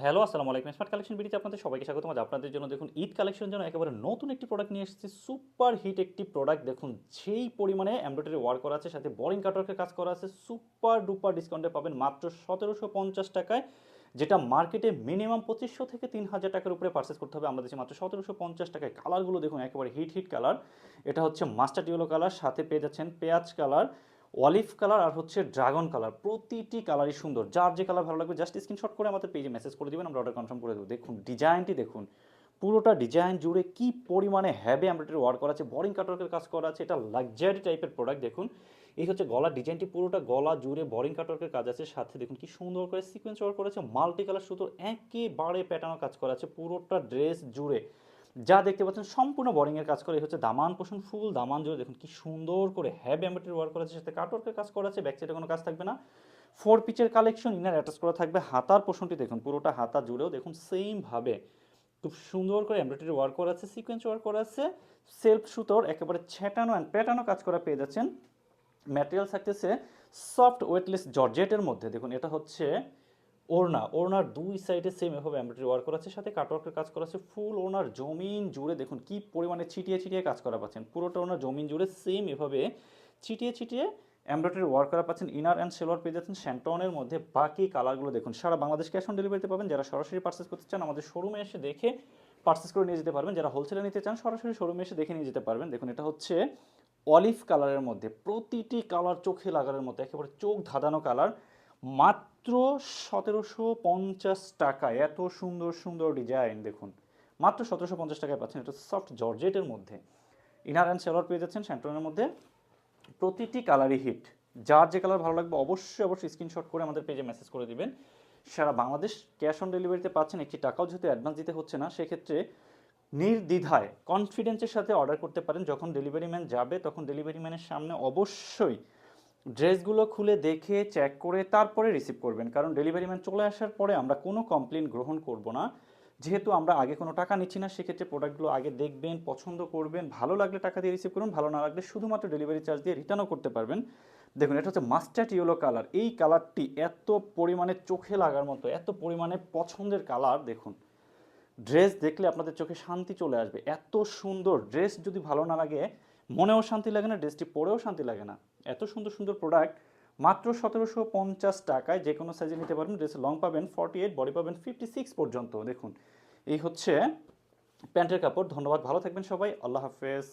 Hello, আসসালামু আলাইকুম। Smart collection ভিডিওতে আপনাদের সবাইকে স্বাগতম। আজ আপনাদের জন্য দেখুন ঈদ কালেকশনের জন্য একেবারে নতুন একটি প্রোডাক্ট নিয়ে এসেছি। সুপার হিট একটি প্রোডাক্ট দেখুন, যেই পরিমাণে এমব্রয়ডারি ওয়ার্ক করা আছে, সাথে বোরিং কাটওয়ার্কের কাজ করা আছে, সুপার ডুপার ডিসকাউন্টে পাবেন মাত্র ১৭৫০ টাকায়। যেটা মার্কেটে মিনিমাম ২৫০০ থেকে ৩০০০ টাকার উপরে পারচেস করতে হবে, আমরা দিচ্ছি মাত্র ১৭৫০ টাকায়। কালারগুলো দেখুন একেবারে হিট হিট কালার। এটা হচ্ছে মাস্টার্ড ইয়েলো কালার, সাথে পেয়ে যাচ্ছেন পেঁয়াজ কালার, অলিভ কালার আর হচ্ছে ড্রাগন কালার। প্রতিটি কালারই সুন্দর, যার যে কালার ভালো লাগবে জাস্ট স্ক্রিনশট করে আমাদের পেজে মেসেজ করে দিবেন, আমরা অর্ডার কনফার্ম করে দেবো। দেখুন ডিজাইনটি দেখুন, পুরোটা ডিজাইন জুড়ে কি পরিমাণে হ্যাভি এমব্রয়ডারি ওয়ার্ক করা আছে, বোরিং কাটওয়ার্কের কাজ করা আছে। এটা লাক্সারি টাইপের প্রোডাক্ট। দেখুন এই হচ্ছে গলার ডিজাইনটি, পুরোটা গলা জুড়ে বোরিং কাটওয়ার্কের কাজ আছে, সাথে দেখুন কি সুন্দর করে সিকোয়েন্স ওয়ার্ক করেছে, মাল্টি কালার সুতোর একেবারে প্যাটার্ন কাজ করা আছে পুরোটা ড্রেস জুড়ে। যা দেখতে পাচ্ছেন সম্পূর্ণ বোরিংয়ের কাজ করে। এই হচ্ছে দামান পোষণ, ফুল দামান জুড়ে দেখুন কি সুন্দর করে হ্যাভি এমব্রয়ডারি ওয়ার্ক করা আছে, সাথে কাটওয়ার্কের কাজ করা আছে। ব্যাক সাইডে কোনো কাজ থাকবে না, 4 পিচের কালেকশন, ইনার অ্যাটাচ করা থাকবে। হাতার পোষণটি দেখুন, পুরোটা হাতা জুড়েও দেখুন সেম ভাবে খুব সুন্দর করে এমব্রয়ডারি ওয়ার্ক করা আছে, সিকোয়েন্স ওয়ার্ক করা আছে, সেলফ সুতোর একেবারে ছেটানো অ্যান্ড প্যাটানো কাজ করা পেয়ে যাচ্ছেন। ম্যাটেরিয়াল থাকতেছে সফট ওয়েটলেস জর্জেটের মধ্যে। দেখুন এটা হচ্ছে ওড়না, ওড়নার দুই সাইডে সেম এভাবে এমব্রয়ডারি ওয়ার্ক করা আছে, সাথে কাটওয়ার্কের কাজ করা আছে। ফুল ওড়নার জমিন জুড়ে দেখুন কি পরিমাণে ছিটিয়ে ছিটিয়ে কাজ করা পাচ্ছেন। পুরোটা ওড়নার জমিন জুড়ে সেম এভাবে ছিটিয়ে ছিটিয়ে এমব্রয়ডারি ওয়ার্ক করা পাচ্ছেন। ইনার অ্যান্ড সেলোয়ার পেয়ে যাচ্ছেন শ্যান্টনের মধ্যে। বাকি কালারগুলো দেখুন, সারা বাংলাদেশ ক্যাশ অন ডেলিভারিতে পাবেন। যারা সরাসরি পার্চেস করতে চান আমাদের শোরুমে এসে দেখে পার্চেস করে নিয়ে যেতে পারবেন। যারা হোলসেলে নিতে চান সরাসরি শোরুমে এসে দেখে নিয়ে যেতে পারবেন। দেখুন এটা হচ্ছে অলিভ কালারের মধ্যে, প্রতিটি কালার চোখে লাগানোর মতো, একেবারে চোখ ধাঁধানো কালার। মাত্র ১৭৫০ টাকায় এত সুন্দর সুন্দর ডিজাইন দেখুন, মাত্র ১৭৫০ টাকায় পাচ্ছেন। এটা সফট জর্জেটের মধ্যে, ইনার অ্যান্ড সেলোয়ার পেয়ে যাচ্ছেন শ্যান্টনের মধ্যে। প্রতিটি কালারই হিট, যার যে কালার ভালো লাগবে অবশ্যই অবশ্যই স্ক্রিনশট করে আমাদের পেজে মেসেজ করে দিবেন। সারা বাংলাদেশ ক্যাশ অন ডেলিভারিতে পাচ্ছেন। একটি টাকাও যেহেতু অ্যাডভান্স দিতে হচ্ছে না, সেক্ষেত্রে নির্দ্বিধায় কনফিডেন্সের সাথে অর্ডার করতে পারেন। যখন ডেলিভারি ম্যান যাবে তখন ডেলিভারি ম্যানের সামনে অবশ্যই ড্রেসগুলো খুলে দেখে চেক করে তারপরে রিসিভ করবেন, কারণ ডেলিভারি ম্যান চলে আসার পরে আমরা কোনো কমপ্লেন গ্রহণ করব না। যেহেতু আমরা আগে কোনো টাকা নিচ্ছি না, সেক্ষেত্রে প্রোডাক্টগুলো আগে দেখবেন, পছন্দ করবেন, ভালো লাগলে টাকা দিয়ে রিসিভ করুন, ভালো না লাগলে শুধুমাত্র ডেলিভারি চার্জ দিয়ে রিটার্নও করতে পারবেন। দেখুন এটা হচ্ছে মাস্টার্ড ইয়েলো কালার। এই কালারটি এত পরিমাণে চোখে লাগার মতো, এত পরিমাণে পছন্দের কালার। দেখুন ড্রেস দেখলে আপনাদের চোখে শান্তি চলে আসবে। এত সুন্দর ড্রেস যদি ভালো না লাগে, মনেও শান্তি লাগে না, ড্রেসটি পরেও শান্তি লাগে না। এত সুন্দর সুন্দর প্রোডাক্ট মাত্র ১৭৫০ টাকায় যে কোনো সাইজে নিতে পারবেন। ড্রেসে লং পাবেন 48, বডি পাবেন 56 পর্যন্ত। দেখুন এই হচ্ছে প্যান্টের কাপড়। ধন্যবাদ, ভালো থাকবেন সবাই, আল্লাহ হাফেজ।